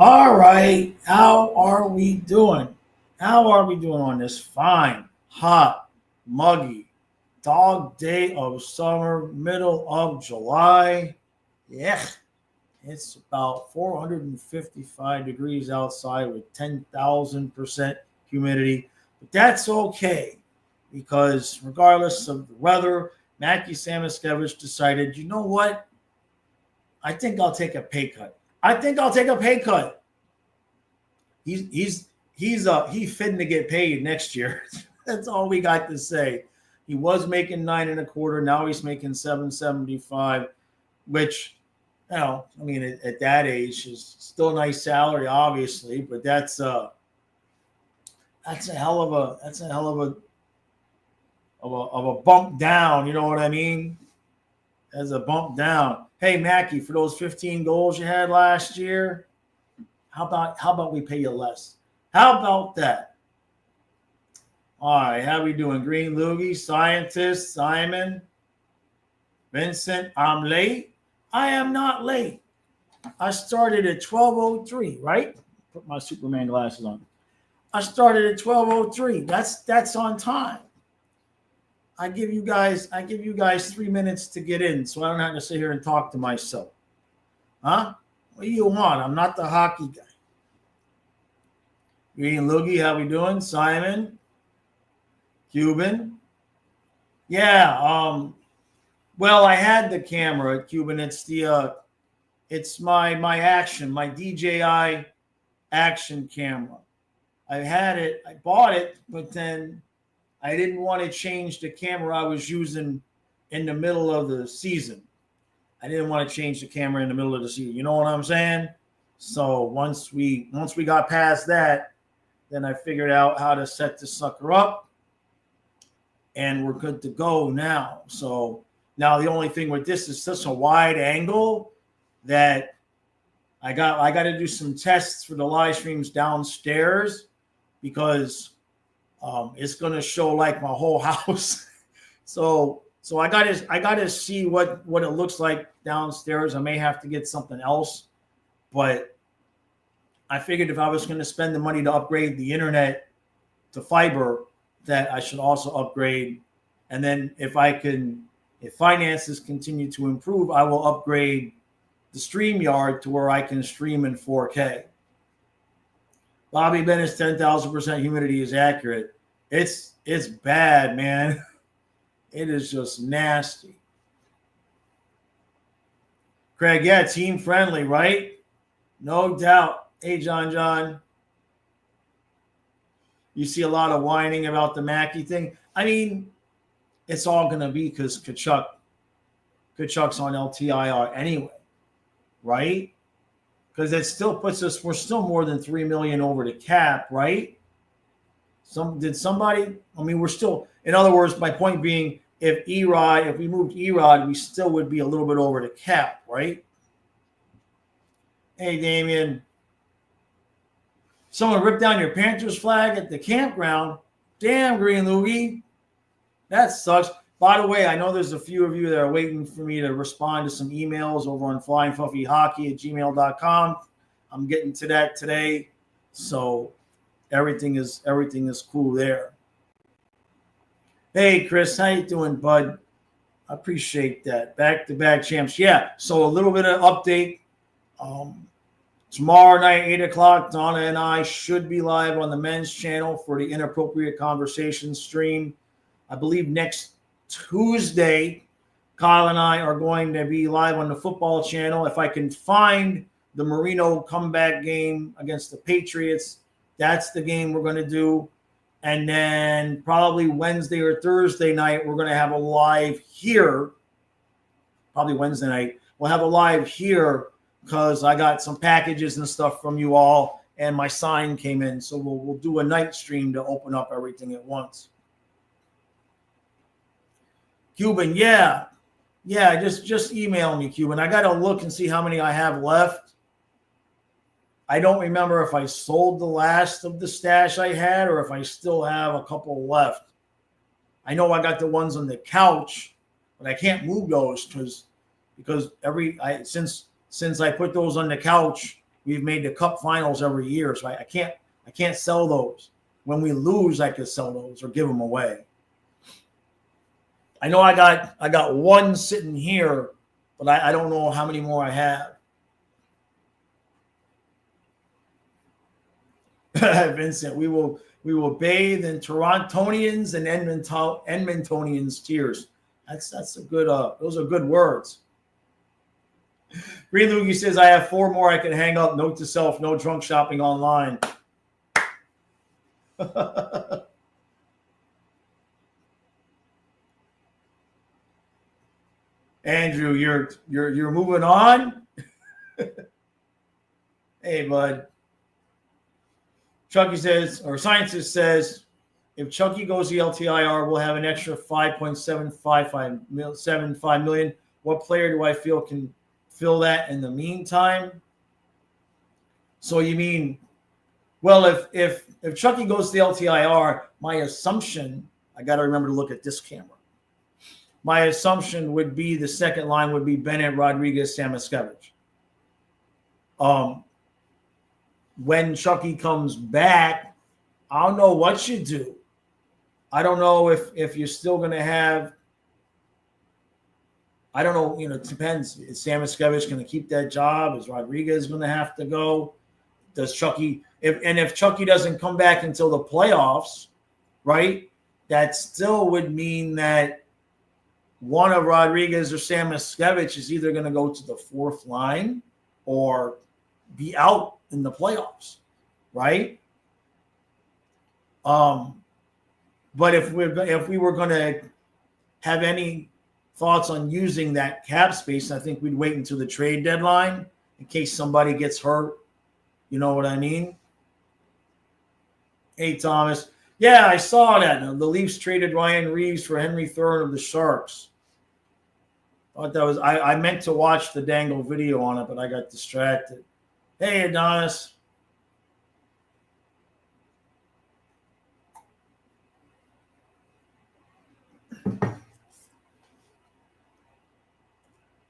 All right, how are we doing? How are we doing on this fine, hot, muggy, dog day of summer, middle of July? Yeah, it's about 455 degrees outside with 10,000% humidity. But that's okay because regardless of the weather, Mackie Samoskevich decided, you know what? I think I'll take a pay cut. I think I'll take a pay cut. He's fitting to get paid next year. That's all we got to say. He was making 9.25. Now he's making 7.75, which, I mean, at that age is still a nice salary, obviously, but that's a hell of a bump down. You know what I mean? As a bump down. Hey Mackie, for those 15 goals you had last year, how about we pay you less? How about that? All right, how we doing? Green Loogie, Scientist, Simon, Vincent, I'm late. I am not late. I started at 12:03, right? Put my Superman glasses on. I started at 12:03. That's on time. I give you guys 3 minutes to get in, so I don't have to sit here and talk to myself. Huh? What do you want? I'm not the hockey guy. Green Loogie, how we doing? Simon, Cuban. Yeah. Well, I had the camera, Cuban. It's my action, my DJI action camera. I had it. I bought it, but then I didn't want to change the camera I was using in the middle of the season. I didn't want to change the camera in the middle of the season. You know what I'm saying? So once we got past that, then I figured out how to set the sucker up, and we're good to go now. So now the only thing with this is such a wide angle that I got to do some tests for the live streams downstairs because it's going to show like my whole house. So I got to see what it looks like downstairs. I may have to get something else, but I figured if I was going to spend the money to upgrade the internet to fiber, that I should also upgrade. And then if finances continue to improve, I will upgrade the StreamYard to where I can stream in 4K. Bobby Bennett's 10,000% humidity is accurate. It's bad, man. It is just nasty. Craig, yeah, team friendly, right? No doubt. Hey, John. You see a lot of whining about the Mackie thing. I mean, it's all going to be because Kachuk's on LTIR anyway, right? Because it still puts us, we're still more than $3 million over the cap, right? We're still, in other words, my point being, if we moved Erod, we still would be a little bit over the cap, right? Hey, Damien. Someone ripped down your Panthers flag at the campground. Damn, Green Loogie. That sucks. By the way, I know there's a few of you that are waiting for me to respond to some emails over on flyingfuffyhockey@gmail.com. I'm getting to that today. So everything is cool there. Hey, Chris, how you doing, bud? I appreciate that. Back-to-back champs. Yeah, so a little bit of update. Tomorrow night, 8 o'clock, Donna and I should be live on the men's channel for the Inappropriate Conversation stream. I believe next Tuesday, Kyle and I are going to be live on the football channel. If I can find the Marino comeback game against the Patriots, that's the game we're going to do. And then probably Wednesday or Thursday night, we're going to have a live here. Probably Wednesday night. We'll have a live here because I got some packages and stuff from you all, and my sign came in. So we'll do a night stream to open up everything at once. Cuban, yeah. Just email me, Cuban. I got to look and see how many I have left. I don't remember if I sold the last of the stash I had or if I still have a couple left. I know I got the ones on the couch, but I can't move those because since I put those on the couch, we've made the cup finals every year, so I can't sell those. When we lose, I could sell those or give them away. I know I got one sitting here, but I don't know how many more I have. Vincent, we will bathe in Torontonians and Edmontonians tears. That's a good those are good words. Green Loogie says, I have 4 more I can hang up. Note to self, no drunk shopping online. Andrew, you're moving on. Hey, bud. Chucky says, or Scientist says, if Chucky goes to the LTIR, we'll have an extra $5.75 million. What player do I feel can fill that in the meantime? So you mean, well, if Chucky goes to the LTIR, my assumption, I got to remember to look at this camera. My assumption would be the second line would be Bennett, Rodriguez, Samoskevich. When Chucky comes back, I don't know what you do. I don't know if you're still going to have, I don't know, it depends. Is Samoskevich going to keep that job? Is Rodriguez going to have to go? Does Chucky, if Chucky doesn't come back until the playoffs, right, that still would mean that one of Rodriguez or Samoskevich is either going to go to the fourth line or be out in the playoffs, right? But if we were going to have any thoughts on using that cap space, I think we'd wait until the trade deadline in case somebody gets hurt. You know what I mean? Hey, Thomas. Yeah, I saw that. The Leafs traded Ryan Reeves for Henry Thurn of the Sharks. Thought that was I meant to watch the dangle video on it, but I got distracted. Hey, Adonis.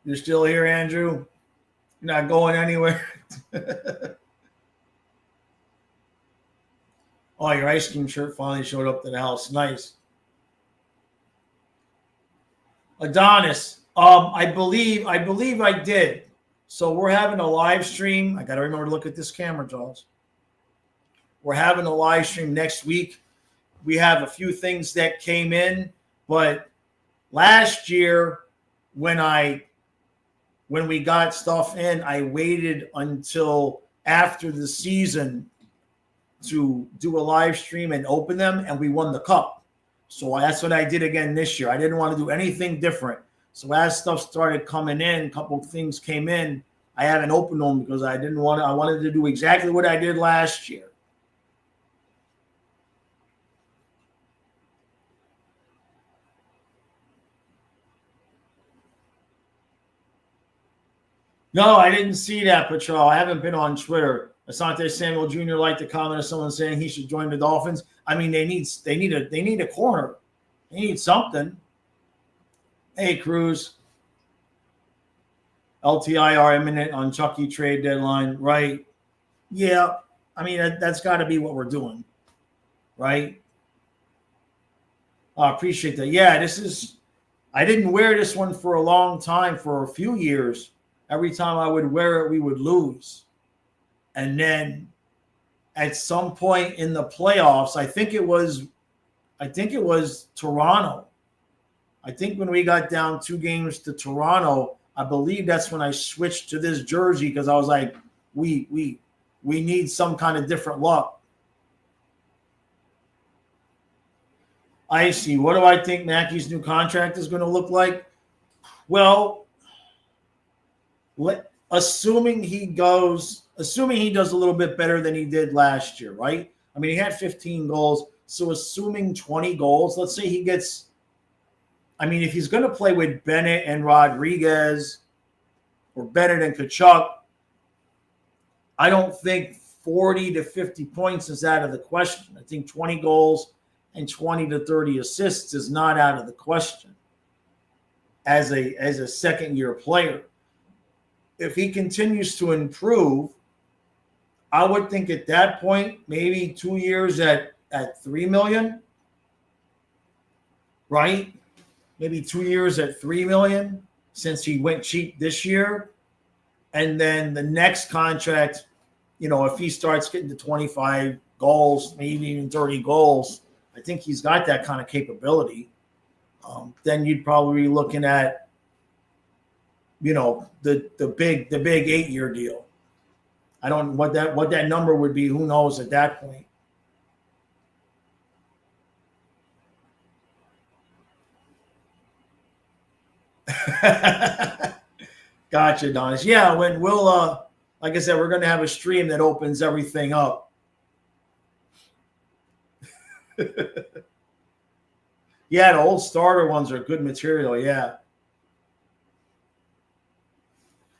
You're still here, Andrew? You're not going anywhere? Oh, your ice cream shirt finally showed up to the house. Nice. Adonis. I believe I did. So we're having a live stream. I got to remember to look at this camera, Charles. We're having a live stream next week. We have a few things that came in, but last year when we got stuff in, I waited until after the season to do a live stream and open them, and we won the cup. So that's what I did again this year. I didn't want to do anything different. So as stuff started coming in, a couple of things came in, I haven't opened them because I wanted to do exactly what I did last year. No, I didn't see that, Patrol. I haven't been on Twitter. Asante Samuel Jr. liked to comment on someone saying he should join the Dolphins. I mean, they need a corner. They need something. Hey, Cruz. LTIR imminent on Chucky trade deadline, right? Yeah, I mean that's got to be what we're doing, right? I appreciate that. Yeah, I didn't wear this one for a long time, for a few years. Every time I would wear it, we would lose. And then at some point in the playoffs, I think it was Toronto. I think when we got down 2 games to Toronto, I believe that's when I switched to this jersey because I was like, we need some kind of different look. I see. What do I think Mackie's new contract is going to look like? Well, assuming he does a little bit better than he did last year, right? I mean, he had 15 goals. So assuming 20 goals, let's say he gets, I mean, if he's going to play with Bennett and Rodriguez or Bennett and Tkachuk, I don't think 40 to 50 points is out of the question. I think 20 goals and 20 to 30 assists is not out of the question as a second-year player. If he continues to improve, I would think at that point, maybe 2 years at $3 million, right? Maybe 2 years at $3 million since he went cheap this year. And then the next contract, if he starts getting to 25 goals, maybe even 30 goals, I think he's got that kind of capability. Then you'd probably be looking at, the big 8-year deal. I don't know what that number would be. Who knows at that point? Gotcha, Donis. Yeah, when we'll like I said, we're going to have a stream that opens everything up. Yeah, the old starter ones are good material. Yeah,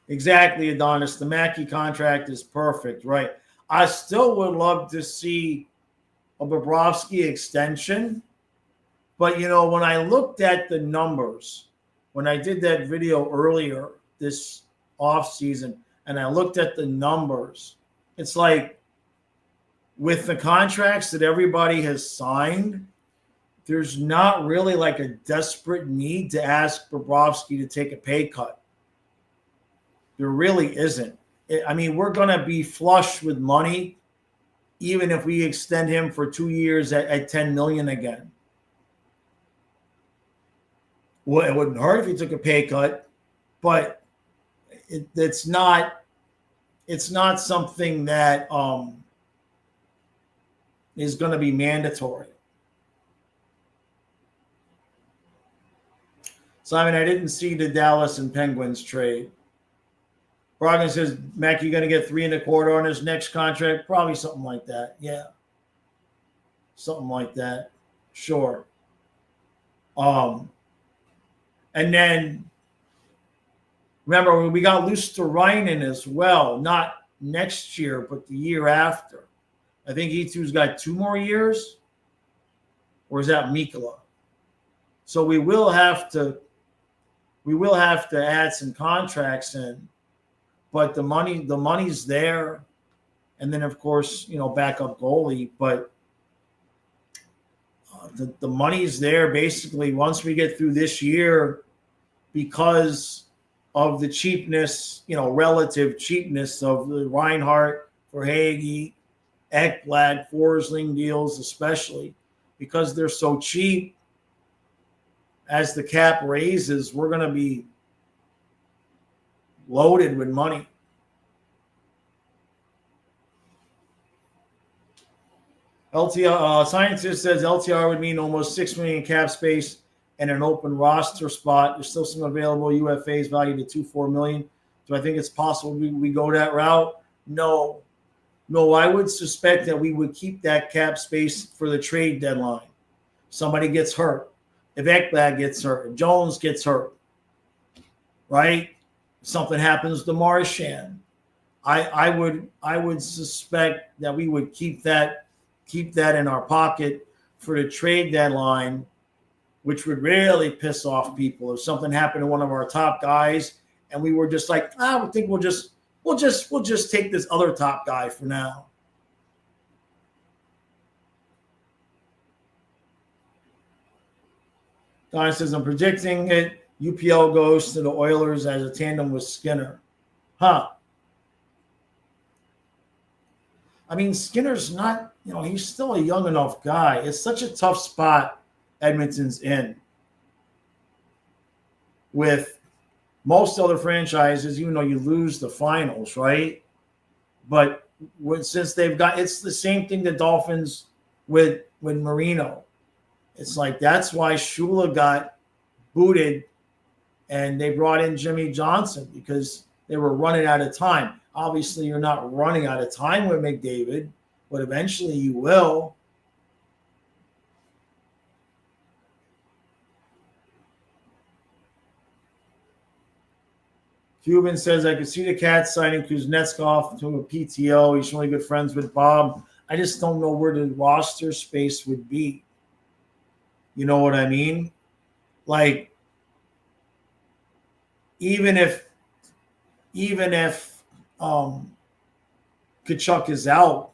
exactly, Adonis. The Mackie contract is perfect, right? I still would love to see a Bobrovsky extension, but when I looked at the numbers, when I did that video earlier this offseason, and I looked at the numbers, it's like with the contracts that everybody has signed, there's not really like a desperate need to ask Bobrovsky to take a pay cut. There really isn't. I mean, we're going to be flush with money, even if we extend him for 2 years at $10 million again. Well, it wouldn't hurt if he took a pay cut, but it's not something that is going to be mandatory. Simon, I didn't see the Dallas and Penguins trade. Brogdon says, Mac, you going to get 3.25 on his next contract? Probably something like that. Yeah. Something like that. Sure. And then, remember, we got Luosterainen as well. Not next year, but the year after. I think E2's got 2 more years. Or is that Mikkola? So we will have to add some contracts in. But the money's there, and then of course backup goalie. But the money's there basically once we get through this year, because of the cheapness, relative cheapness of the Reinhart, Verhaeghe, Ekblad, Forsling deals, especially because they're so cheap. As the cap raises, we're going to be loaded with money. LTR scientist says LTR would mean almost $6 million cap space and an open roster spot. There's still some available UFAs valued at $2.4 million. Do I think it's possible we go that route? No. I would suspect that we would keep that cap space for the trade deadline. Somebody gets hurt. If Ekblad gets hurt, if Jones gets hurt, right? Something happens to Marchand. I would suspect that we would keep that in our pocket for the trade deadline, which would really piss off people if something happened to one of our top guys and we were just like, I think we'll just take this other top guy for now. Don says, I'm predicting it. UPL goes to the Oilers as a tandem with Skinner. Huh. I mean, Skinner's not, he's still a young enough guy. It's such a tough spot Edmonton's in. With most other franchises, you lose the finals, right? But since they've got, it's the same thing the Dolphins with Marino. It's like that's why Shula got booted and they brought in Jimmy Johnson because they were running out of time. Obviously, you're not running out of time with McDavid, but eventually you will. Cuban says, I could see the Cats signing Kuznetsov to a PTO. He's really good friends with Bob. I just don't know where the roster space would be. You know what I mean? Like, even if Kachuk is out.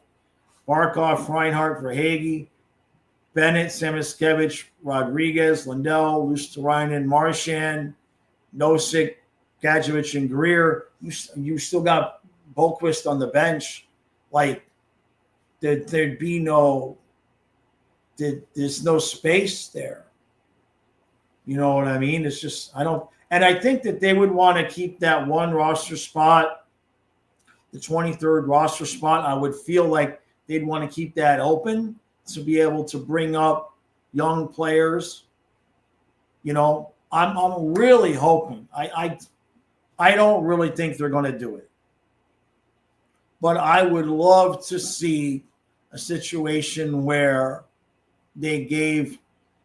Barkov, Reinhart, Verhaeghe, Bennett, Samoskevich, Rodriguez, Lindell, Luosterainen, Marchand, Nosek, Gadjevich, and Greer. You still got Boquist on the bench. Like, there'd be there's no space there. You know what I mean? It's just, and I think that they would want to keep that one roster spot, the 23rd roster spot. I would feel like they'd want to keep that open to be able to bring up young players. You know, I'm really hoping. I don't really think they're going to do it, but I would love to see a situation where they gave,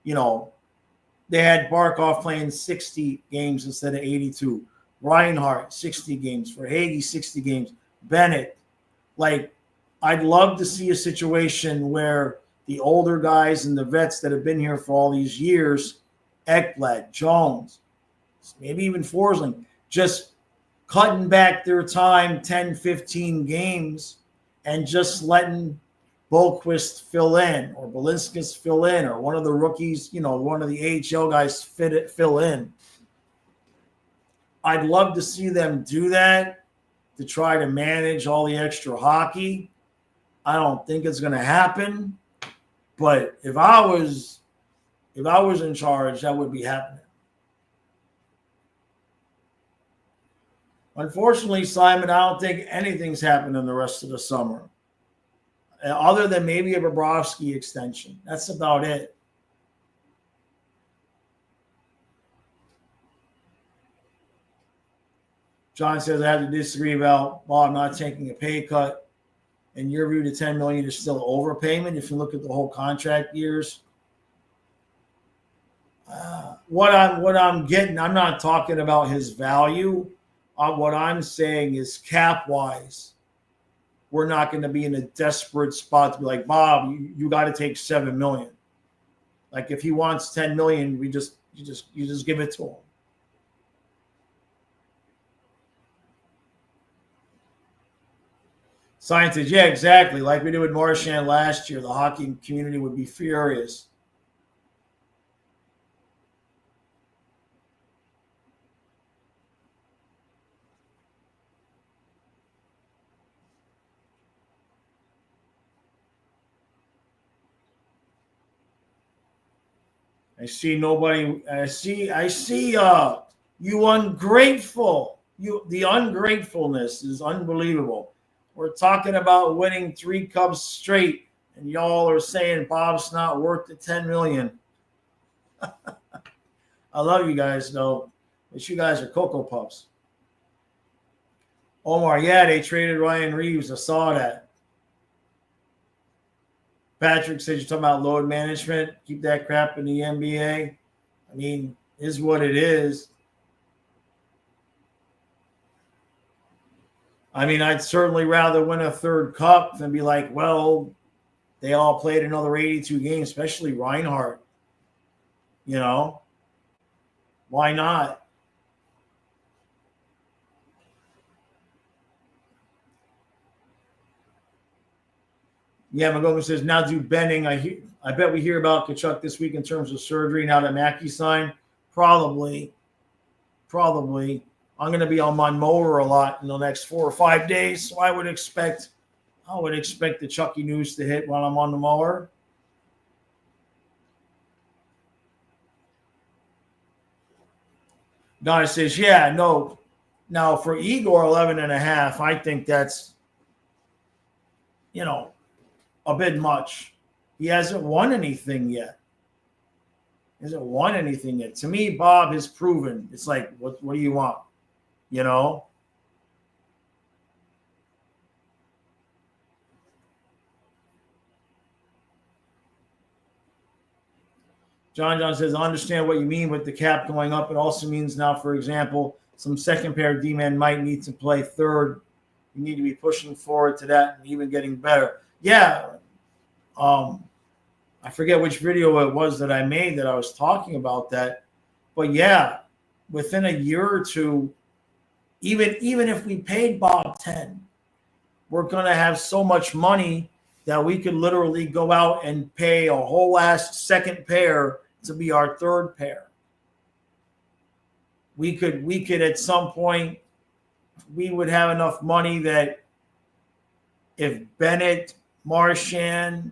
they had Barkov playing 60 games instead of 82. Reinhart, 60 games. Verhaeghe, 60 games. Bennett. Like, I'd love to see a situation where the older guys and the vets that have been here for all these years, Ekblad, Jones, maybe even Forsling, just cutting back their time 10, 15 games and just letting Boquist fill in, or Balinskis fill in, or one of the rookies, one of the AHL guys fill in. I'd love to see them do that to try to manage all the extra hockey. I don't think it's going to happen, but if I was in charge, that would be happening. Unfortunately, Simon, I don't think anything's happening the rest of the summer, other than maybe a Bobrovsky extension. That's about it. John says, I have to disagree about Bob not taking a pay cut. In your view, the $10 million is still overpayment if you look at the whole contract years. What I'm getting, I'm not talking about his value. What I'm saying is cap-wise, we're not going to be in a desperate spot to be like, Bob, you got to take $7 million. Like, if he wants $10 million, you just give it to him. Scientist, yeah, exactly. Like we did with Marchand last year, the hockey community would be furious. I see nobody. I see you ungrateful. The ungratefulness is unbelievable. We're talking about winning 3 cups straight, and y'all are saying Bob's not worth the $10 million. I love you guys, though, but you guys are Cocoa Puffs. Omar, yeah, they traded Ryan Reeves. I saw that. Patrick says you're talking about load management. Keep that crap in the NBA. I mean, is what it is. I mean, I'd certainly rather win a 3rd cup than be like, well, they all played another 82 games, especially Reinhart. Why not? Yeah, McGogan says, now do Benning. I bet we hear about Kachuk this week in terms of surgery now that Mackie signed. Probably. I'm going to be on my mower a lot in the next 4 or 5 days, so I would expect the Chucky news to hit while I'm on the mower. Donna says, yeah, no. Now, for Igor, 11.5, I think that's, a bit much. He hasn't won anything yet. To me, Bob has proven. It's like, what do you want? John says, I understand what you mean with the cap going up. It also means now, for example, some second pair D-men might need to play third. You need to be pushing forward to that and even getting better. Yeah. I forget which video it was that I made that I was talking about that. But yeah, within a year or two, even if we paid Bob 10, we're going to have so much money that we could literally go out and pay a whole ass second pair to be our third pair. We could at some point, we would have enough money that if Bennett, Marchand,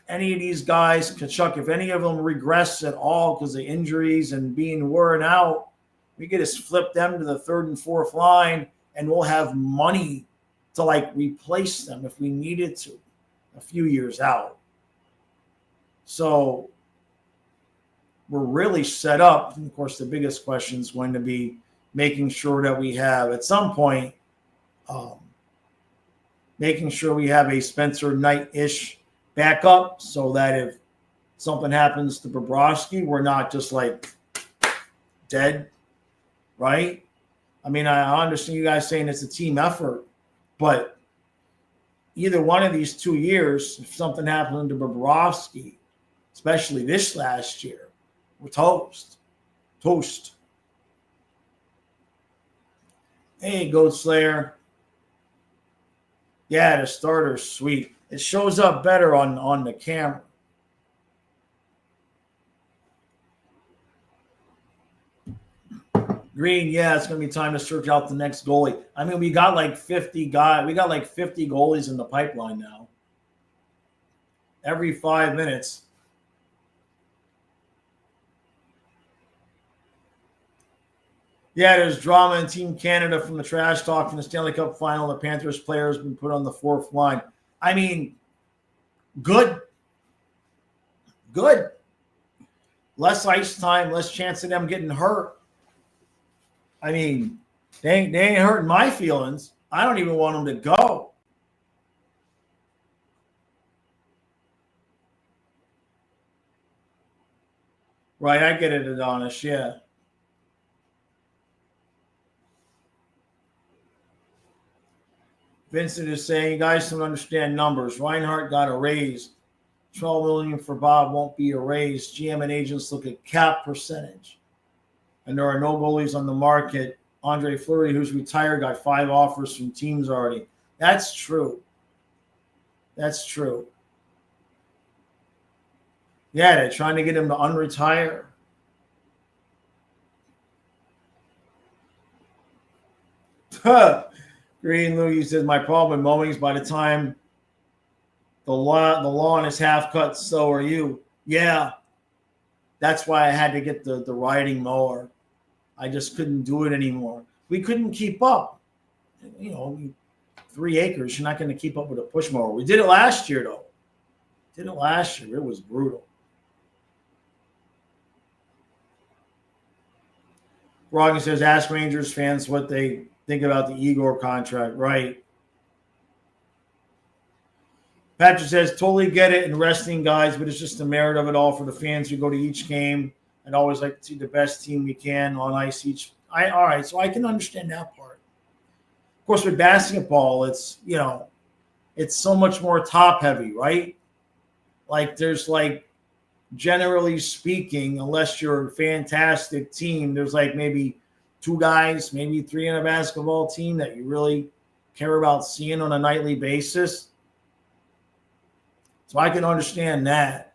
any of these guys, Kachuk, if any of them regress at all because of injuries and being worn out, we could just flip them to the third and fourth line, and we'll have money to like replace them if we needed to a few years out. So we're really set up. And of course, the biggest question is going to be making sure that we have at some point, making sure we have a Spencer Knight-ish backup so that if something happens to Bobrovsky, we're not just like dead, right? I mean, I understand you guys saying it's a team effort, but either one of these 2 years, if something happened to Bobrovsky, especially this last year, we're toast. Toast. Hey, Goat Slayer. Yeah, the starter's sweet. It shows up better on the camera. Green, yeah, it's going to be time to search out the next goalie. I mean, we got like 50 guys. We got like 50 goalies in the pipeline now. Every 5 minutes. Yeah, there's drama in Team Canada from the trash talk from the Stanley Cup final. The Panthers players been put on the fourth line. I mean, good. Good. Less ice time, less chance of them getting hurt. I mean, they ain't hurting my feelings. I don't even want them to go. Right, I get it, Adonis, yeah. Vincent is saying, you guys don't understand numbers. Reinhart got a raise. 12 million for Bob won't be a raise. GM and agents look at cap percentage. And there are no goalies on the market. Andre Fleury, who's retired, got 5 offers from teams already. That's true. That's true. Yeah, they're trying to get him to unretire. Green Louie says, my problem with mowing is by the time the lawn is half cut, so are you. Yeah. That's why I had to get the riding mower. I just couldn't do it anymore. We couldn't keep up. 3 acres, you're not going to keep up with a push mower. We did it last year, though. It was brutal. Rogan says, ask Rangers fans what they think about the Igor contract. Right. Patrick says, totally get it in resting guys, but it's just the merit of it all for the fans who go to each game. I'd always like to see the best team we can on ice each. All right, so I can understand that part. Of course, with basketball, it's so much more top heavy, right? Like there's like, generally speaking, unless you're a fantastic team, there's like maybe 2 guys, maybe 3 in a basketball team that you really care about seeing on a nightly basis. So I can understand that.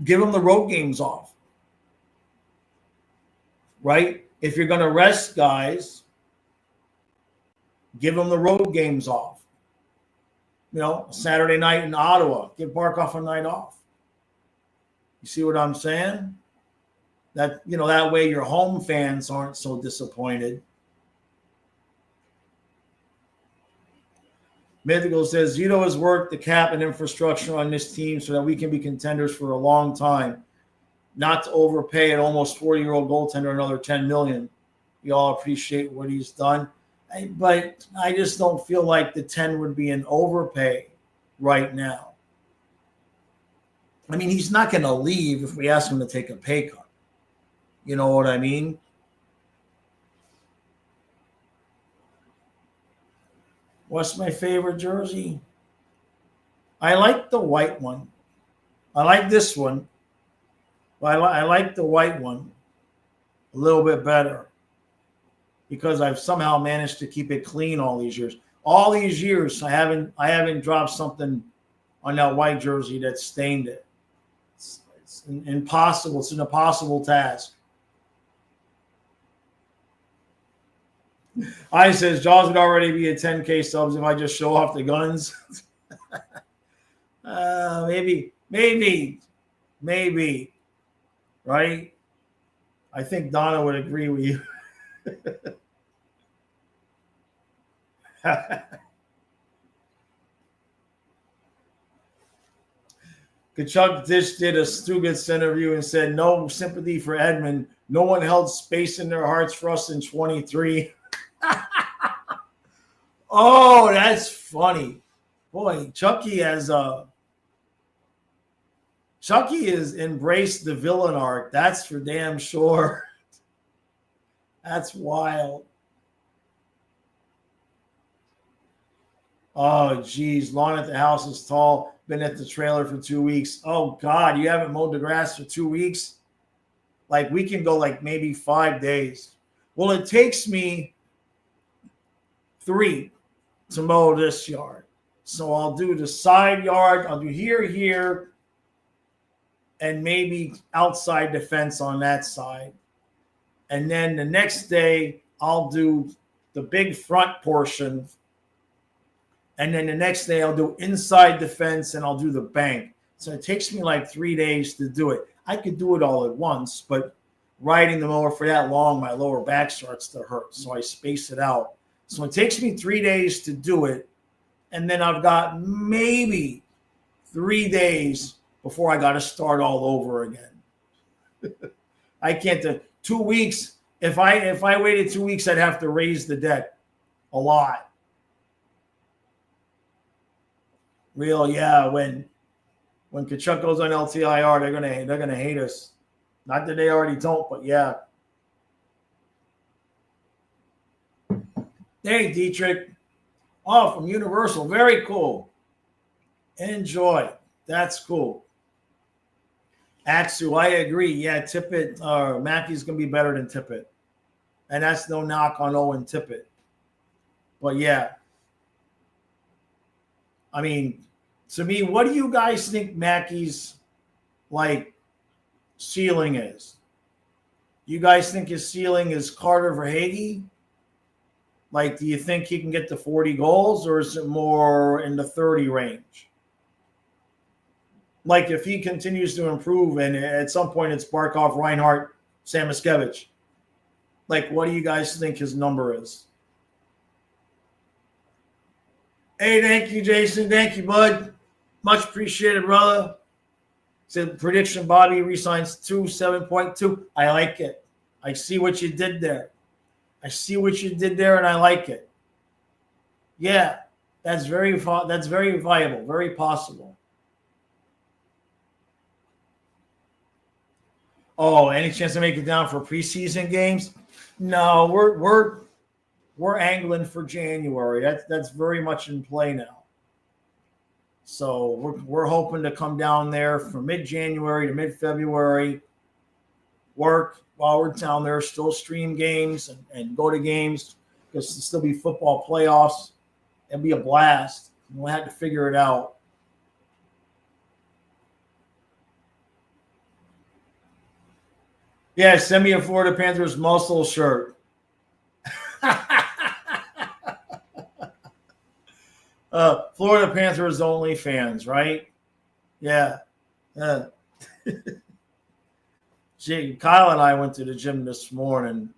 Give them the road games off, right? If you're going to rest guys, give them the road games off. Saturday night in Ottawa, give Barkov a night off. You see what I'm saying? That that way your home fans aren't so disappointed. Mythical says, Zito has worked the cap and infrastructure on this team so that we can be contenders for a long time, not to overpay an almost 40-year-old goaltender another $10 million. We all appreciate what he's done. But I just don't feel like the 10 would be an overpay right now. I mean, he's not going to leave if we ask him to take a pay cut. You know what I mean? What's my favorite jersey? I like the white one. I like this one. But I like the white one a little bit better. because I've somehow managed to keep it clean all these years. All these years, I haven't dropped something on that white jersey that stained it. It's impossible. It's an impossible task. I says Jaws would already be at 10K subs if I just show off the guns. Maybe, right? I think Donna would agree with you. Kachuk Dish did a Stugotz interview and said, no sympathy for Edmund. No one held space in their hearts for us in 23. Oh, that's funny. Boy, Chucky has embraced the villain arc. That's for damn sure. That's wild. Oh, geez. Lawn at the house is tall. Been at the trailer for 2 weeks. Oh, God. You haven't mowed the grass for 2 weeks? Like, we can go like maybe 5 days. Well, it takes me 3 to mow this yard. So I'll do the side yard. I'll do here, and maybe outside the fence on that side. And then the next day, I'll do the big front portion. And then the next day, I'll do inside the fence, and I'll do the bank. So it takes me like 3 days to do it. I could do it all at once, but riding the mower for that long, my lower back starts to hurt. So I space it out. So it takes me 3 days to do it. And then I've got maybe 3 days before I got to start all over again. I can't do 2 weeks. If I waited 2 weeks, I'd have to raise the deck a lot. Real, yeah. When Kachuk goes on LTIR, they're gonna hate us. Not that they already don't, but yeah. Hey, Dietrich. Oh, from Universal. Very cool. Enjoy. That's cool. Axu, I agree. Yeah, Tippett, Mackey's going to be better than Tippett. And that's no knock on Owen Tippett. But yeah. I mean, to me, what do you guys think Mackey's, like, ceiling is? You guys think his ceiling is Carter Verhaeghe? Like, do you think he can get to 40 goals, or is it more in the 30 range? Like, if he continues to improve and at some point it's Barkov, Reinhart, Samoskevich, like, what do you guys think his number is? Hey, thank you, Jason. Thank you, bud. Much appreciated, brother. Said prediction, Bobby resigns 7.2. I like it. I see what you did there. And I like it. Yeah, that's very viable, very possible. Oh, any chance to make it down for preseason games? No, we're angling for January. That's very much in play now. So we're hoping to come down there from mid-January to mid-February, work while we're down there, still stream games and go to games because there'll still be football playoffs. It'll be a blast. We'll have to figure it out. Yeah, send me a Florida Panthers muscle shirt. Florida Panthers only fans, right? Yeah. Kyle and I went to the gym this morning.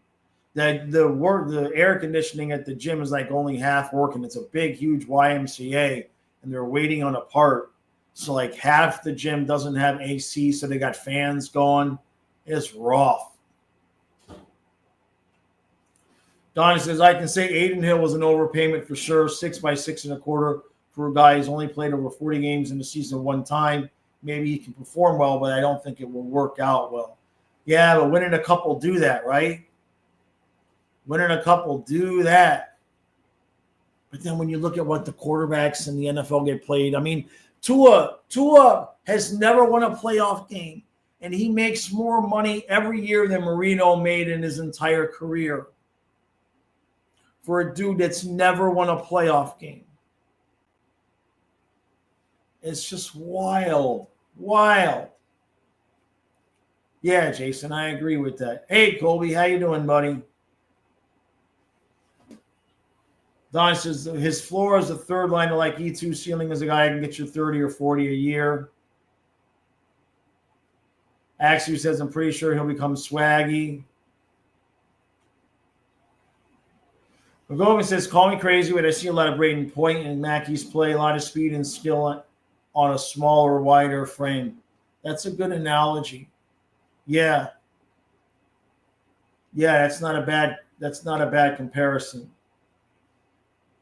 The air conditioning at the gym is like only half working. It's a big, huge YMCA, and they're waiting on a part. So like half the gym doesn't have AC, so they got fans going. It's rough. Donnie says, I can say Aiden Hill was an overpayment for sure. 6 by 6.25 for a guy who's only played over 40 games in the season one time. Maybe he can perform well, but I don't think it will work out well. Yeah, but winning a couple do that, right? Winning a couple do that. But then when you look at what the quarterbacks in the NFL get played, I mean, Tua has never won a playoff game, and he makes more money every year than Marino made in his entire career. for a dude that's never won a playoff game. It's just wild. Wild. Yeah, Jason, I agree with that. Hey, Colby, how you doing, buddy? Don says his floor is the third line to like E2. Ceiling is a guy who can get you 30 or 40 a year. Axel says, I'm pretty sure he'll become swaggy. McGovern says, call me crazy, but I see a lot of Braden Point and Mackie's play, a lot of speed and skill on a smaller, wider frame. That's a good analogy. Yeah. Yeah, that's not a bad comparison.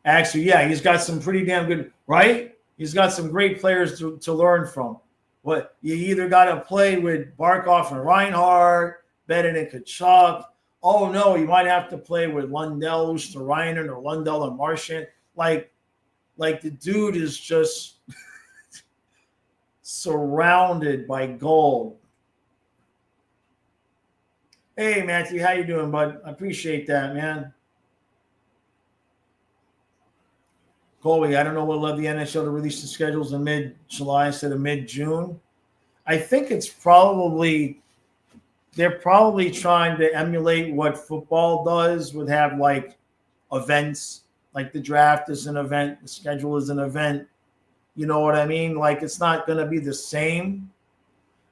Actually, yeah, he's got some pretty damn good, right? He's got some great players to learn from. What you either got to play with Barkov and Reinhardt, better than Kachuk. Oh no, you might have to play with Lundell, Usterainen, or Lundell and Marchand. Like the dude is just surrounded by gold. Hey, Matthew, how you doing, bud? I appreciate that, man. Colby, I don't know what led the NHL to release the schedules in mid-July instead of mid-June. I think it's they're probably trying to emulate what football does, would have like events, like the draft is an event, the schedule is an event. You know what I mean? Like it's not going to be the same.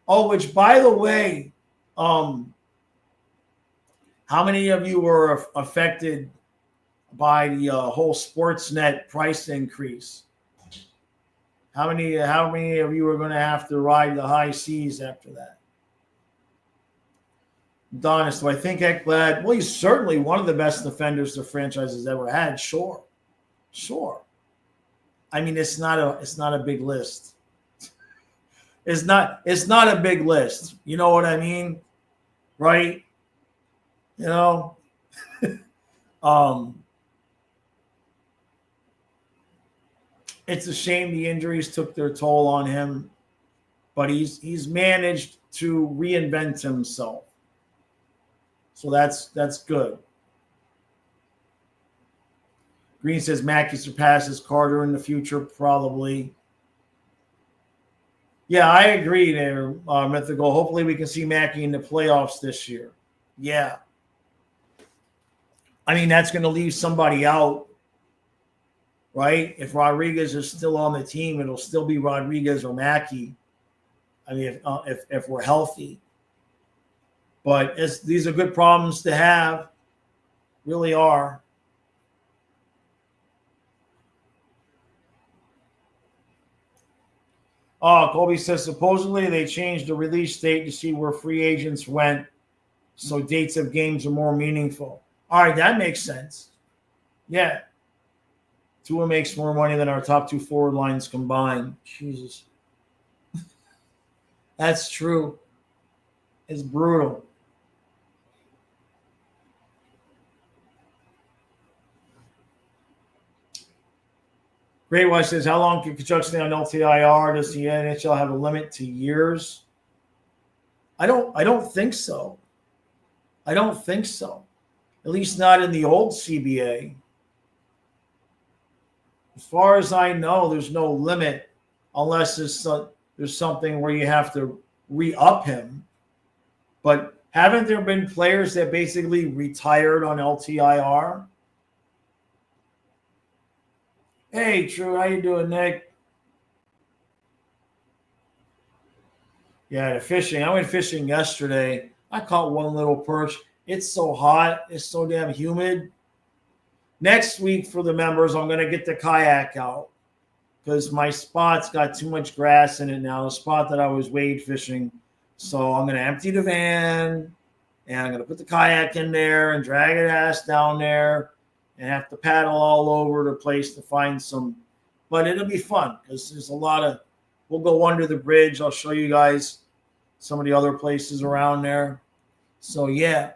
Oh, which by the way, how many of you were affected by the whole Sportsnet price increase? How many of you are going to have to ride the high seas after that? Donis, do I think Ekblad? Well, he's certainly one of the best defenders the franchise has ever had. Sure. I mean, it's not a big list. It's not a big list. You know what I mean? Right? You know? It's a shame the injuries took their toll on him, but he's managed to reinvent himself. So that's good. Green says Mackie surpasses Carter in the future, probably. Yeah, I agree there, Mythical. Hopefully we can see Mackie in the playoffs this year. Yeah. I mean, that's going to leave somebody out, right? If Rodriguez is still on the team, it'll still be Rodriguez or Mackie. I mean, if we're healthy. But these are good problems to have. Really are. Oh, Colby says supposedly they changed the release date to see where free agents went, so dates of games are more meaningful. All right, that makes sense. Yeah. Tua makes more money than our top two forward lines combined. Jesus. That's true. It's brutal. Great Watch says, how long can Kachuk stay on LTIR? Does the NHL have a limit to years? I don't think so. I don't think so. At least not in the old CBA. As far as I know, there's no limit unless there's something where you have to re-up him. But haven't there been players that basically retired on LTIR? Hey, True, how you doing, Nick? Yeah, the fishing. I went fishing yesterday. I caught one little perch. It's so hot. It's so damn humid. Next week for the members, I'm going to get the kayak out because my spot's got too much grass in it now, the spot that I was wade fishing. So I'm going to empty the van, and I'm going to put the kayak in there and drag it ass down there and have to paddle all over the place to find some. But it'll be fun because there's a lot of – we'll go under the bridge. I'll show you guys some of the other places around there. So, yeah.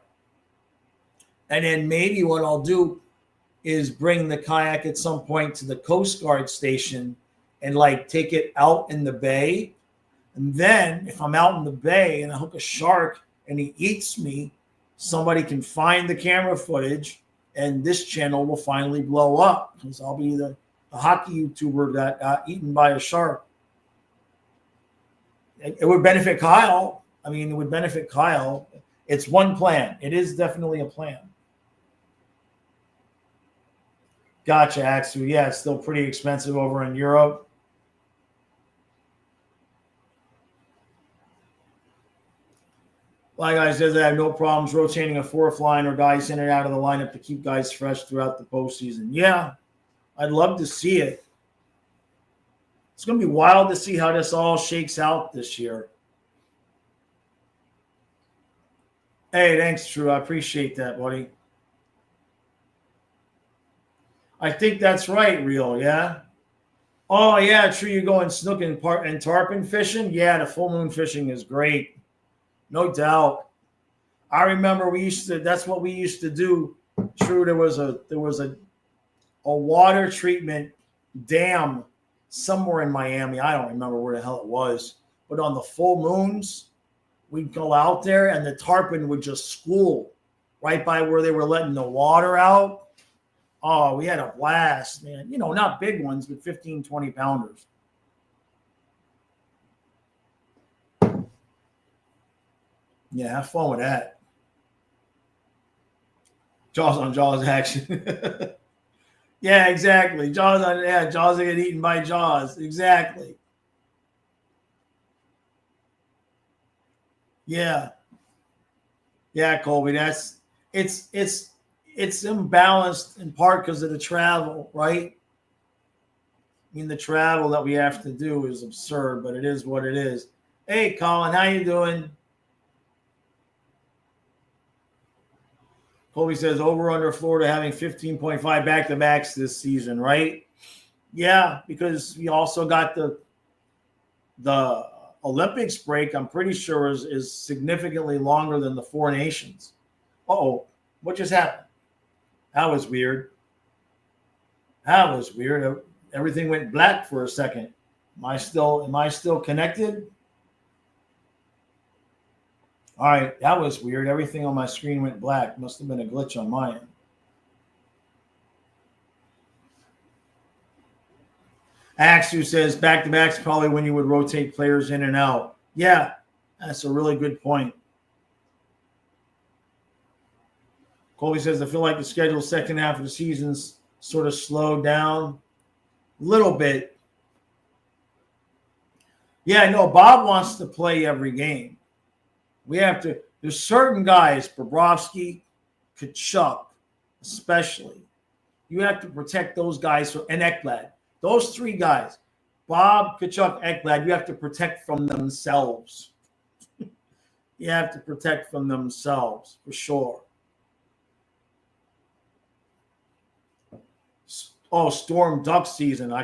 And then maybe what I'll do is bring the kayak at some point to the Coast Guard station and, like, take it out in the bay. And then if I'm out in the bay and I hook a shark and he eats me, somebody can find the camera footage, and this channel will finally blow up because I'll be the hockey YouTuber that got eaten by a shark. It would benefit Kyle. I mean, it would benefit Kyle. It's one plan. It is definitely a plan. Gotcha, Axu. Yeah, it's still pretty expensive over in Europe. Like I said, I have no problems rotating a fourth line or guys in and out of the lineup to keep guys fresh throughout the postseason. Yeah, I'd love to see it. It's going to be wild to see how this all shakes out this year. Hey, thanks, Drew. I appreciate that, buddy. I think that's right, Real, yeah? Oh, yeah, true. You go and snook and tarpon fishing? Yeah, the full moon fishing is great. No doubt. I remember that's what we used to do. True, there was a water treatment dam somewhere in Miami. I don't remember where the hell it was. But on the full moons, we'd go out there and the tarpon would just school right by where they were letting the water out. Oh, we had a blast, man. You know, not big ones, but 15, 20 pounders. Yeah, have fun with that. Jaws on Jaws action. Yeah, exactly. Jaws are getting eaten by Jaws. Exactly. Yeah. Yeah, Colby. It's imbalanced in part because of the travel, right? I mean, the travel that we have to do is absurd, but it is what it is. Hey, Colin, how you doing? Colby says over under Florida having 15.5 back-to-backs this season, right? Yeah, because we also got the Olympics break, I'm pretty sure is significantly longer than the Four Nations. Uh-oh, what just happened? That was weird. Everything went black for a second. Am I still connected? All right, that was weird. Everything on my screen went black. Must have been a glitch on my end. Axu says back-to-backs probably when you would rotate players in and out. Yeah, that's a really good point. Colby says, I feel like the schedule second half of the season's sort of slowed down a little bit. Yeah, no, Bob wants to play every game. There's certain guys, Bobrovsky, Kachuk, especially. You have to protect those guys, and Ekblad. Those three guys, Bob, Kachuk, Ekblad, you have to protect from themselves. You have to protect from themselves, for sure. Oh, Storm Duck season. I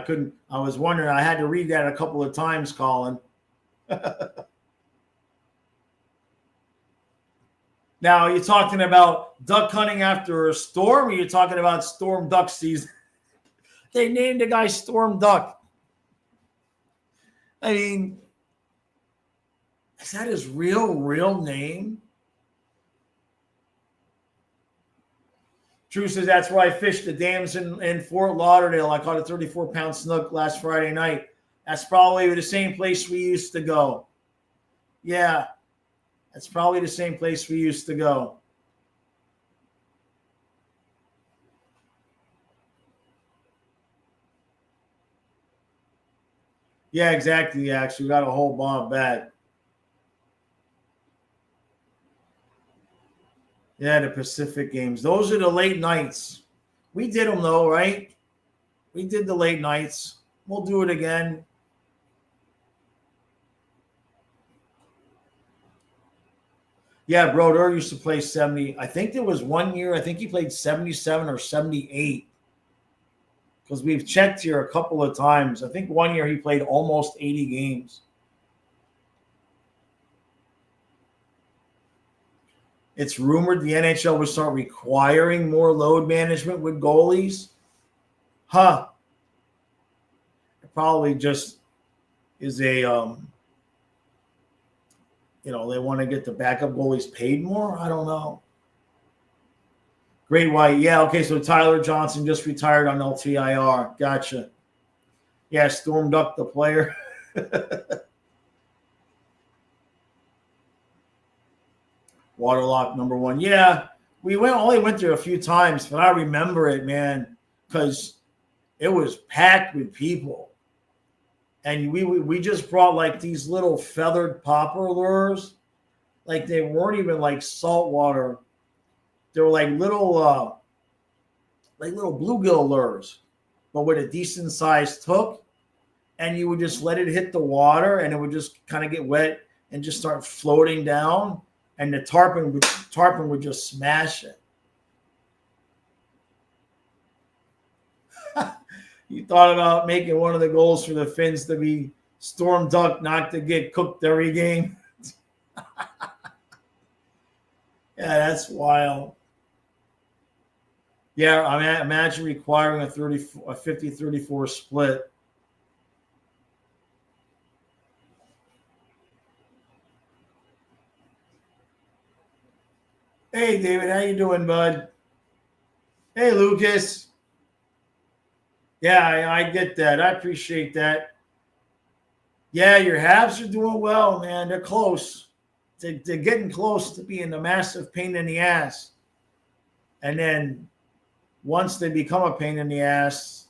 was wondering. I had to read that a couple of times, Colin. Now, are you talking about duck hunting after a storm, or are you talking about Storm Duck season? They named the guy Storm Duck. I mean, is that his real name? Drew says, that's where I fished the dams in Fort Lauderdale. I caught a 34-pound snook last Friday night. That's probably the same place we used to go. Yeah, that's probably the same place we used to go. Yeah, exactly. Actually, we got a whole Bob back. Yeah, the Pacific games. Those are the late nights. We did them though, right? We did the late nights. We'll do it again. Yeah, Brodeur used to play 70. I think there was 1 year, I think he played 77 or 78. Because we've checked here a couple of times. I think 1 year he played almost 80 games. It's rumored the NHL would start requiring more load management with goalies. Huh. It probably just is a, they want to get the backup goalies paid more. I don't know. Great White. Yeah, okay, so Tyler Johnson just retired on LTIR. Gotcha. Yeah, Storm Duck, the player. Waterlock #1. Yeah, we only went there a few times, but I remember it, man, because it was packed with people. And we just brought like these little feathered popper lures. Like they weren't even like saltwater. They were like little bluegill lures, but with a decent sized hook. And you would just let it hit the water and it would just kind of get wet and just start floating down. And the tarpon would just smash it. You thought about making one of the goals for the Finns to be Storm Duck, not to get cooked every game. Yeah, that's wild. Yeah, I mean, imagine requiring a 50-34 split. Hey, David, how you doing, bud? Hey, Lucas. Yeah, I get that. I appreciate that. Yeah, your Habs are doing well, man. They're close. They're getting close to being a massive pain in the ass. And then once they become a pain in the ass,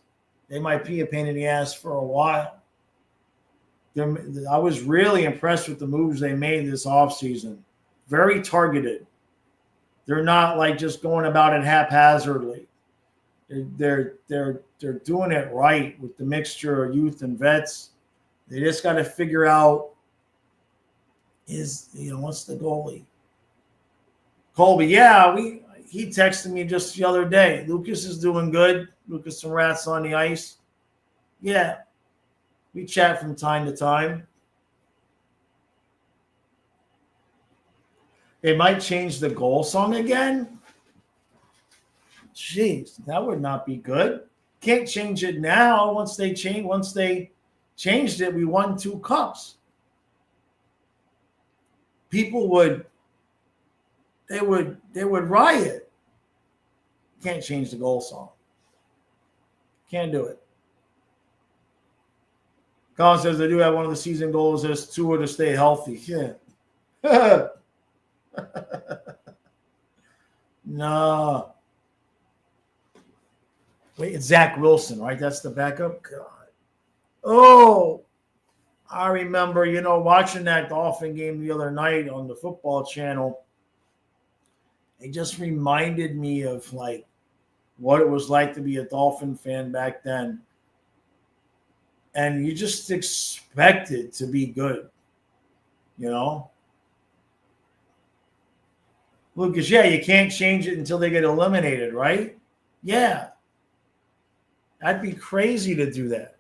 they might be a pain in the ass for a while. I was really impressed with the moves they made this offseason. Very targeted. They're not like just going about it haphazardly. They're doing it right with the mixture of youth and vets. They just got to figure out what's the goalie? Colby, yeah, he texted me just the other day. Lucas is doing good. Lucas and Rats on the ice. Yeah, we chat from time to time. They might change the goal song again. Jeez, that would not be good. Can't change it now. Once they changed it, we won 2 cups. People would riot. Can't change the goal song. Can't do it. Colin says they do have one of the season goals as Tua to stay healthy. Yeah. No. Wait, it's Zach Wilson, right? That's the backup? God. Oh, I remember, watching that Dolphin game the other night on the football channel. It just reminded me of, like, what it was like to be a Dolphin fan back then. And you just expect it to be good, Lucas, yeah, you can't change it until they get eliminated, right? Yeah. That'd be crazy to do that.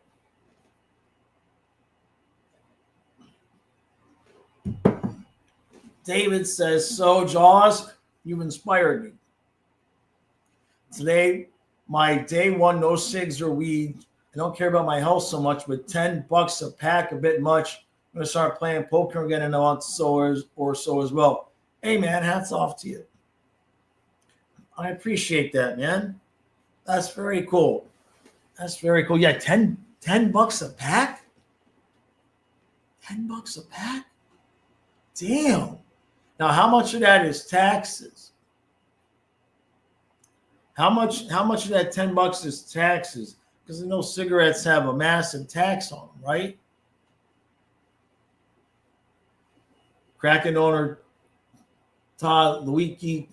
David says, so, Jaws, you've inspired me. Today, my day one, no cigs or weed. I don't care about my health so much, but $10 a pack, a bit much. I'm going to start playing poker again in a month or so as well. Hey, man, hats off to you. I appreciate that, man. That's very cool. That's very cool. Yeah, $10 a pack? $10 a pack? Damn. Now, how much of that is taxes? How much of that $10 is taxes? Because I know cigarettes have a massive tax on them, right? Kraken owner Todd Luiki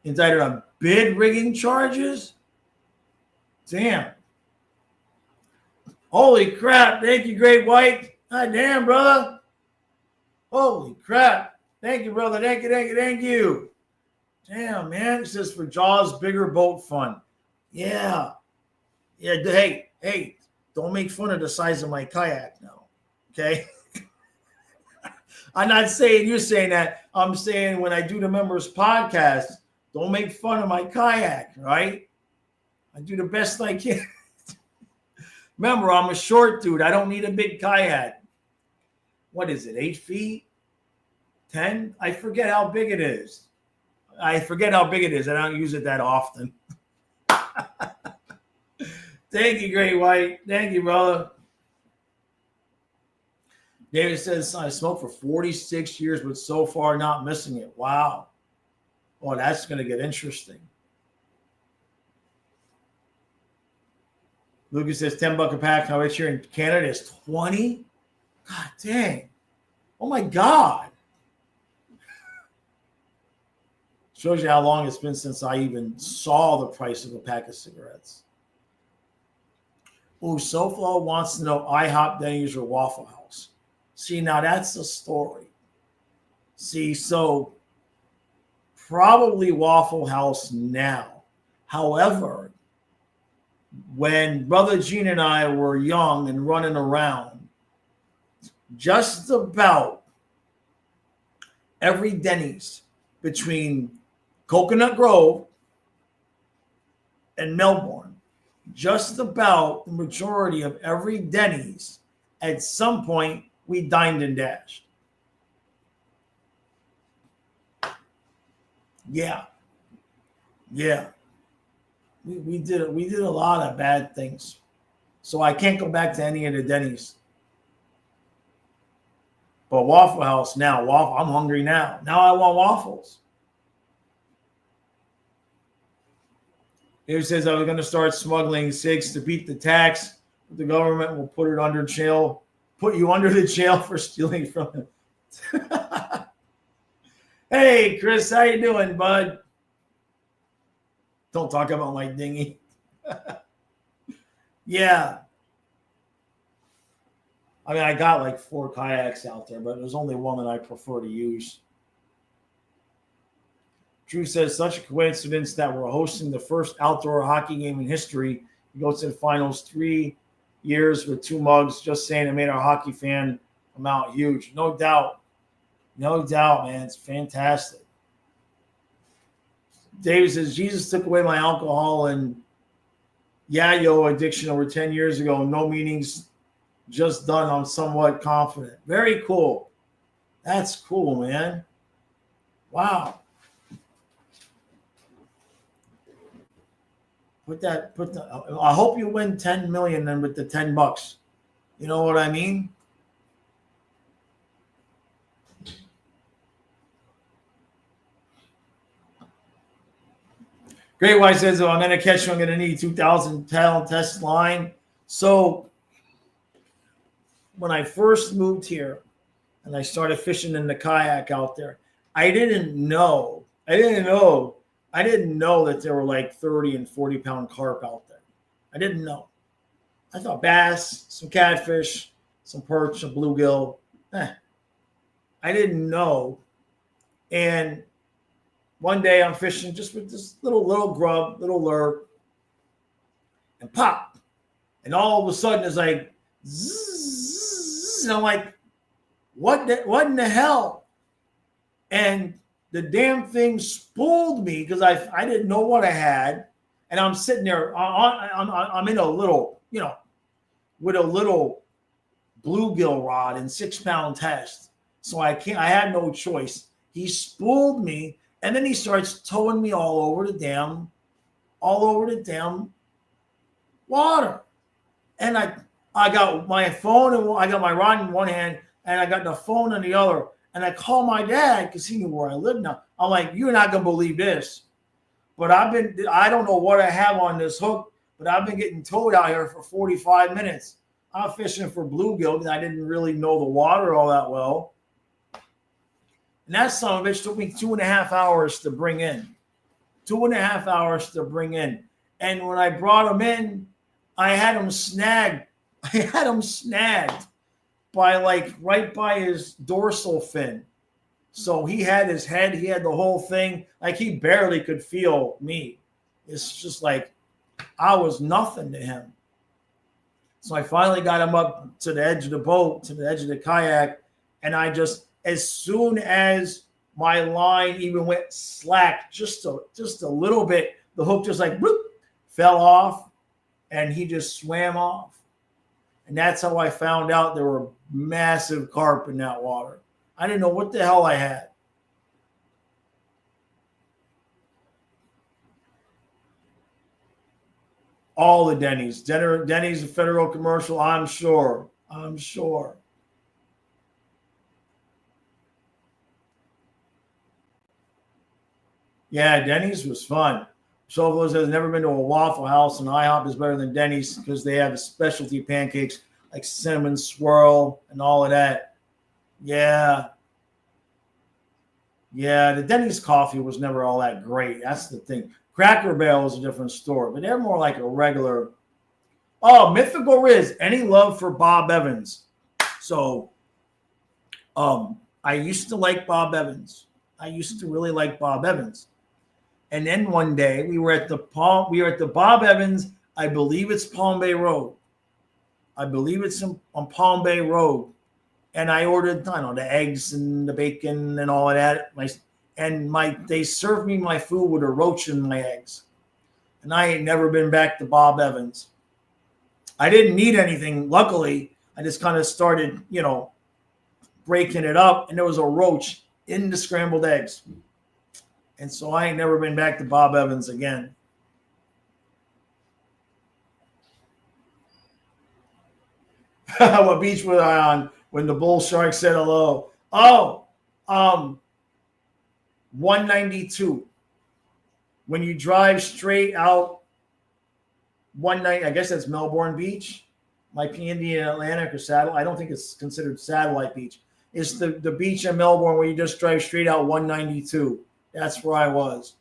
indicted on bid rigging charges? Damn. Holy crap. Thank you, Great White. God damn, brother. Holy crap. Thank you, brother. Thank you. Damn, man. It says for Jaws Bigger Boat Fund. Yeah. Yeah. Hey, don't make fun of the size of my kayak now. Okay? I'm not saying you're saying that. I'm saying when I do the members podcast, don't make fun of my kayak, right? I do the best I can. Remember, I'm a short dude. I don't need a big kayak. What is it, 8 feet? 10? I forget how big it is. I forget how big it is. I don't use it that often. Thank you, Great White. Thank you, brother. David says, I smoked for 46 years, but so far not missing it. Wow. Oh, that's going to get interesting. Lucas says, $10 a pack. Now it's here in Canada is 20. God dang. Oh, my God. Shows you how long it's been since I even saw the price of a pack of cigarettes. Oh, SoFlo wants to know IHOP, Denny's, or Waffle House. See, now that's the story. See, so probably Waffle House now. However, when Brother Gene and I were young and running around, just about every Denny's between Coconut Grove and Melbourne, just about the majority of every Denny's, at some point, we dined and dashed. Yeah. We did a lot of bad things. So I can't go back to any of the Denny's. But Waffle House now, I'm hungry now. Now I want waffles. Here says I was going to start smuggling cigs to beat the tax. The government will put you under the jail for stealing from it. Hey, Chris, how you doing, bud? Don't talk about my dinghy. Yeah. I mean, I got like 4 kayaks out there, but there's only one that I prefer to use. Drew says, such a coincidence that we're hosting the first outdoor hockey game in history. We go to the finals 3 years with 2 mugs. Just saying, it made our hockey fan come out huge. No doubt. No doubt, man. It's fantastic. David says, Jesus took away my alcohol and yayo addiction over 10 years ago. No meetings, just done. I'm somewhat confident. Very cool. That's cool, man. Wow. I hope you win 10 million then with the $10. You know what I mean? Great White says, I'm going to catch you. I'm going to need 2,000 pound test line. So when I first moved here and I started fishing in the kayak out there, I didn't know that there were like 30 and 40 pound carp out there. I didn't know. I thought bass, some catfish, some perch, some bluegill. I didn't know. And one day I'm fishing just with this little grub, little lure, and pop. And all of a sudden it's like, zzz, and I'm like, what in the hell? And the damn thing spooled me because I didn't know what I had. And I'm sitting there, I'm in a little, with a little bluegill rod and 6 pound test. So I had no choice. He spooled me. And then he starts towing me all over the damn water. And I got my phone and I got my rod in one hand and I got the phone in the other. And I call my dad because he knew where I live now. I'm like, you're not gonna believe this. But I don't know what I have on this hook, but I've been getting towed out here for 45 minutes. I'm fishing for bluegill because I didn't really know the water all that well. And that son of a bitch took me 2.5 hours to bring in. 2.5 hours to bring in. And when I brought him in, I had him snagged. By right by his dorsal fin. So he had his head, he had the whole thing. Like he barely could feel me. It's just like I was nothing to him. So I finally got him up to the edge of the boat, to the edge of the kayak. And as soon as my line even went slack, just a little bit, the hook just like whoop, fell off and he just swam off. And that's how I found out there were massive carp in that water. I didn't know what the hell I had. All the Denny's. Denny's a federal commercial, I'm sure. I'm sure. Yeah, Denny's was fun. So those has never been to a Waffle House, and IHOP is better than Denny's because they have specialty pancakes like cinnamon swirl and all of that. Yeah. Yeah, the Denny's coffee was never all that great. That's the thing. Cracker Barrel is a different store, but they're more like a regular. Oh, Mythical Riz. Any love for Bob Evans? So, I used to like Bob Evans. I used to really like Bob Evans. And then one day we were at the Bob Evans. I believe it's Palm Bay Road. I believe it's on Palm Bay Road. And I ordered, I don't know, the eggs and the bacon and all of that. They served me my food with a roach in my eggs. And I ain't never been back to Bob Evans. I didn't need anything. Luckily, I just kind of started, breaking it up, and there was a roach in the scrambled eggs. And so I ain't never been back to Bob Evans again. What beach was I on when the bull shark said hello? Oh, 192. When you drive straight out 190, I guess that's Melbourne Beach. Might be Indian Atlantic or Satellite. I don't think it's considered Satellite Beach. It's the beach in Melbourne where you just drive straight out 192. That's where I was.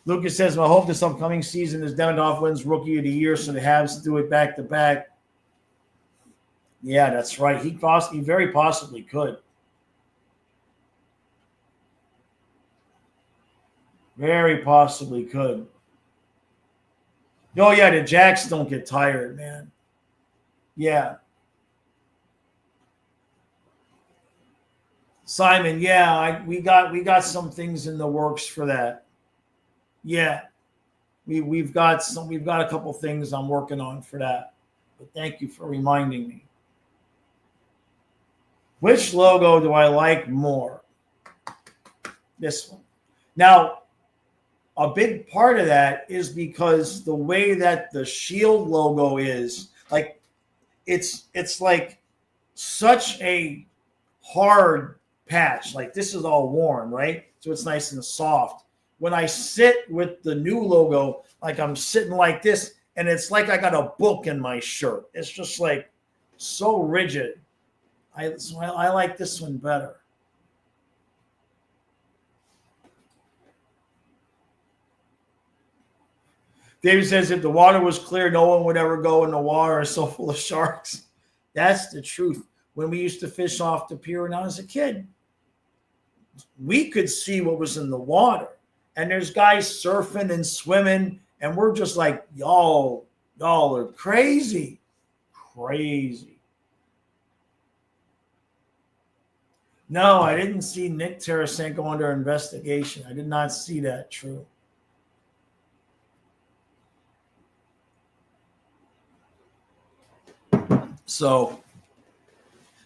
Lucas says, I hope this upcoming season is Demidov wins Rookie of the Year, so the Habs do it back to back. Yeah, that's right. He very possibly could. Very possibly could. Oh, yeah, the Jacks don't get tired, man. Yeah. Simon, yeah, we got some things in the works for that. Yeah. We've got a couple things I'm working on for that. But thank you for reminding me. Which logo do I like more? This one. Now, a big part of that is because the way that the Shield logo is, like, it's like such a hard patch. Like, this is all worn, right? So it's nice and soft. When I sit with the new logo, like I'm sitting like this, and it's like I got a book in my shirt. It's just like so rigid. I like this one better. David says if the water was clear, no one would ever go in the water. It's so full of sharks. That's the truth. When we used to fish off the pier when I was a kid, we could see what was in the water. And there's guys surfing and swimming, and we're just like, y'all are crazy. Crazy. No, I didn't see Nick Tarasenko under investigation. I did not see that. True. So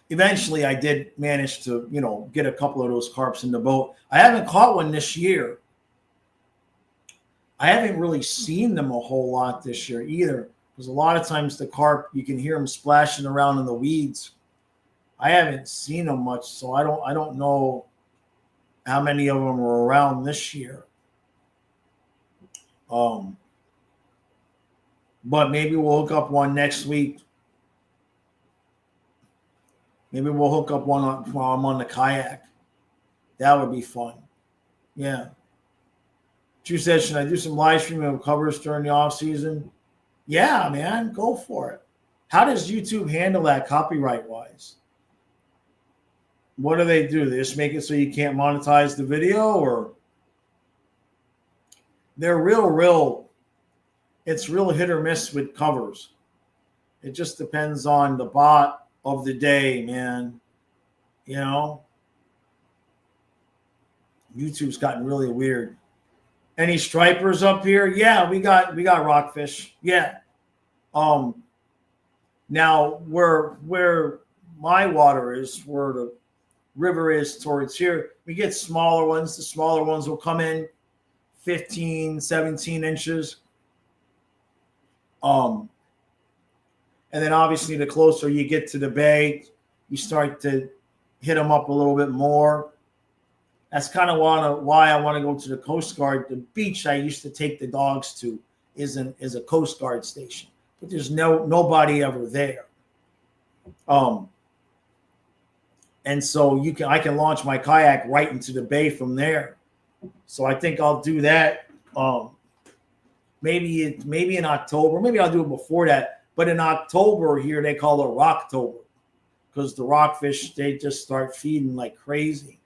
eventually I did manage to, get a couple of those carps in the boat. I haven't caught one this year. I haven't really seen them a whole lot this year either, because a lot of times the carp, you can hear them splashing around in the weeds. I haven't seen them much, so I don't know how many of them are around this year. But maybe we'll hook up one next week. Maybe we'll hook up one while I'm on the kayak. That would be fun. Yeah. Drew says, should I do some live streaming of covers during the off season? Yeah, man, go for it. How does YouTube handle that copyright wise? What do? They just make it so you can't monetize the video, or they're it's real hit or miss with covers. It just depends on the bot of the day, man. YouTube's gotten really weird. Any stripers up here? Yeah, we got rockfish. Yeah. Now where my water is, where the river is towards here, we get smaller ones. The smaller ones will come in 15, 17 inches. And then obviously the closer you get to the bay, you start to hit them up a little bit more. That's kind of why I want to go to the Coast Guard. The beach I used to take the dogs to is a Coast Guard station, but there's nobody ever there. And so I can launch my kayak right into the bay from there. So I think I'll do that. Maybe in October. Maybe I'll do it before that. But in October here, they call it Rocktober because the rockfish, they just start feeding like crazy.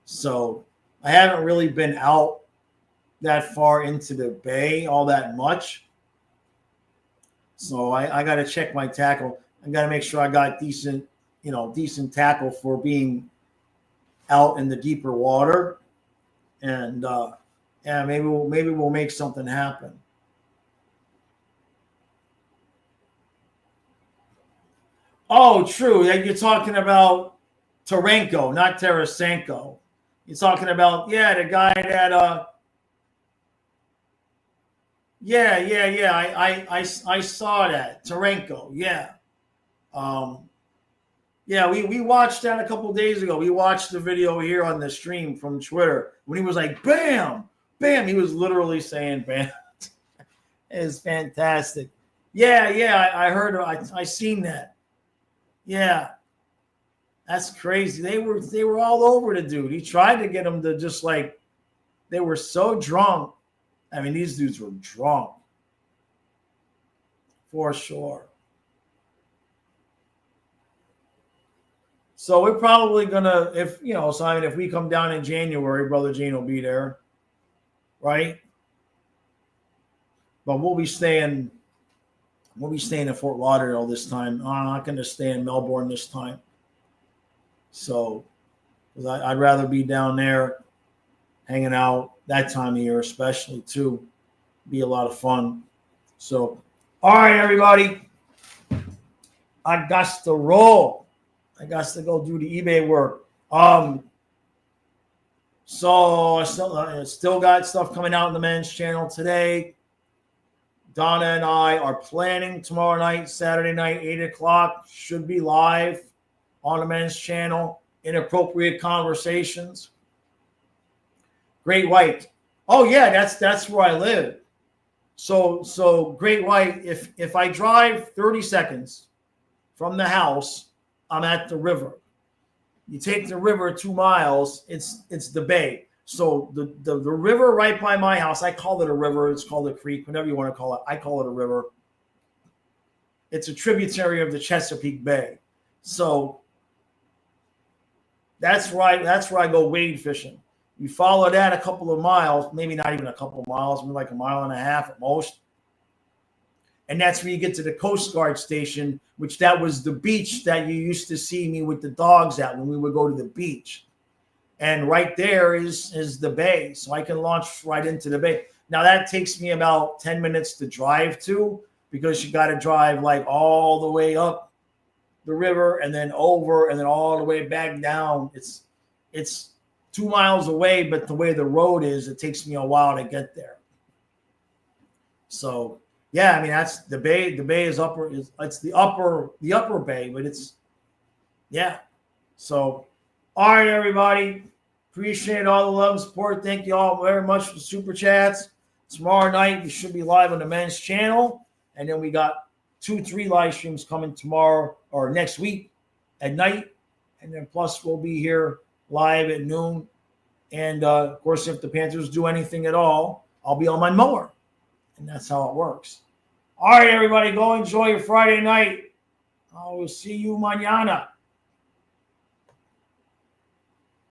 So I haven't really been out that far into the bay all that much. So I got to check my tackle. I got to make sure I got decent tackle for being out in the deeper water. And maybe we'll make something happen. Oh, true. You're talking about Tarenko, not Tarasenko. You're talking about, the guy that I saw that. Tarenko, yeah. We watched that a couple of days ago. We watched the video here on the stream from Twitter when he was like, bam, bam. He was literally saying bam. It's fantastic. I heard, I seen that. Yeah, that's crazy. They were all over the dude. He tried to get him to just like, they were so drunk. I mean, these dudes were drunk for sure. So we're probably gonna, Simon, if we come down in January, Brother Gene will be there, right? But we'll be staying in Fort Lauderdale this time. I'm not going to stay in Melbourne this time. So I'd rather be down there hanging out that time of year, especially too. Be a lot of fun. So, all right, everybody. I got to roll. I got to go do the eBay work. So I still got stuff coming out in the men's channel today. Donna and I are planning tomorrow night, Saturday night, 8 o'clock. Should be live on the men's channel. Inappropriate Conversations. Great White. Oh, yeah, that's where I live. So Great White, if I drive 30 seconds from the house, I'm at the river. You take the river 2 miles, it's the bay. So the river right by my house, I call it a river. It's called a creek, whatever you want to call it. I call it a river. It's a tributary of the Chesapeake Bay. So that's where I go wade fishing. You follow that a couple of miles, maybe not even a couple of miles, maybe like a mile and a half at most. And that's where you get to the Coast Guard station, which that was the beach that you used to see me with the dogs at when we would go to the beach. And right there is the bay. So I can launch right into the bay. Now that takes me about 10 minutes to drive to, because you got to drive like all the way up the river and then over and then all the way back down. It's 2 miles away, but the way the road is, it takes me a while to get there. So yeah, I mean, that's the bay. The bay is it's the upper bay, but it's, yeah. So, all right, everybody. Appreciate all the love and support. Thank you all very much for the super chats. Tomorrow night, we should be live on the men's channel. And then we got 2-3 live streams coming tomorrow or next week at night. And then plus we'll be here live at noon. And, of course, if the Panthers do anything at all, I'll be on my mower. And that's how it works. All right, everybody, go enjoy your Friday night. I will see you mañana.